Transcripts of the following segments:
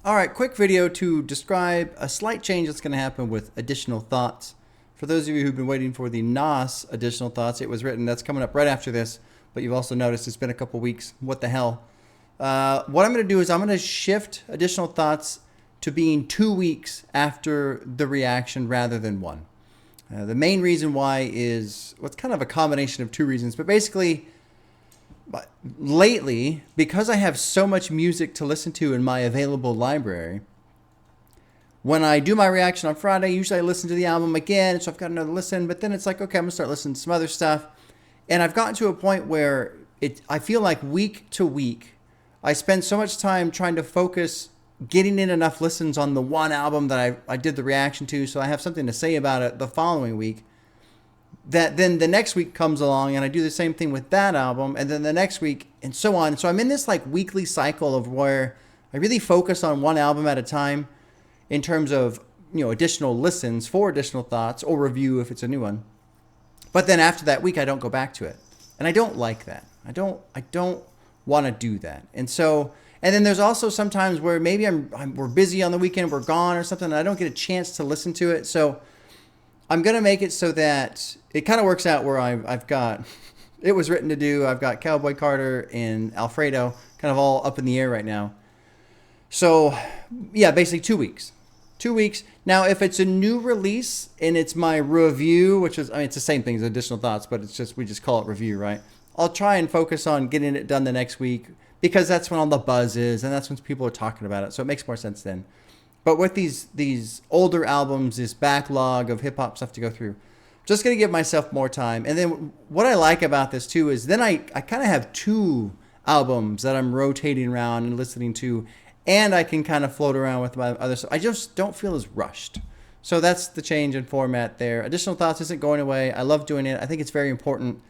All right, quick video to describe a slight change that's going to happen with Additional Thoughts. For those of you who've been waiting for the NOS Additional Thoughts, it was written. That's coming up right after this, but you've also noticed it's been a couple weeks. What the hell? What I'm going to do is I'm going to shift Additional Thoughts to being 2 weeks after the reaction rather than one. The main reason why is, well, it's kind of a combination of two reasons, but basically, lately, because I have so much music to listen to in my available library, when I do my reaction on Friday, usually I listen to the album again, so I've got another listen, but then it's like, okay, I'm going to start listening to some other stuff. And I've gotten to a point where I feel like week to week, I spend so much time trying to focus getting in enough listens on the one album that I did the reaction to, so I have something to say about it the following week, that then the next week comes along and I do the same thing with that album, and then the next week, and so on. So I'm in this like weekly cycle of where I really focus on one album at a time in terms of, additional listens for Additional Thoughts or review if it's a new one. But then after that week, I don't go back to it. And I don't like that. I don't want to do that. And then there's also sometimes where maybe we're busy on the weekend, we're gone or something, and I don't get a chance to listen to it. So I'm going to make it so that it kind of works out where I've got, It Was Written to Do, I've got Cowboy Carter and Alfredo kind of all up in the air right now. So yeah, basically 2 weeks. 2 weeks. Now, if it's a new release and it's my review, which is, it's the same thing as Additional Thoughts, but we just call it review, right? I'll try and focus on getting it done the next week because that's when all the buzz is and that's when people are talking about it. So it makes more sense then. But with these older albums, this backlog of hip hop stuff to go through, just going to give myself more time. And then what I like about this too is then I kind of have two albums that I'm rotating around and listening to, and I can kind of float around with my other stuff. I just don't feel as rushed. So that's the change in format there. Additional Thoughts isn't going away. I love doing it. I think it's very important.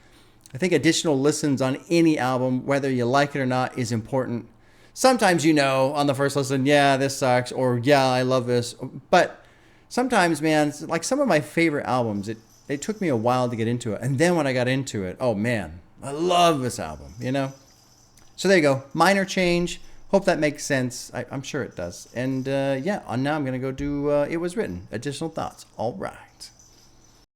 I think additional listens on any album, whether you like it or not, is important. Sometimes on the first listen, yeah, this sucks, or yeah, I love this. But sometimes, man, like some of my favorite albums, it took me a while to get into it. And then when I got into it, oh man, I love this album, So there you go. Minor change. Hope that makes sense. I'm sure it does. And now I'm going to go do It Was Written. Additional Thoughts. All right.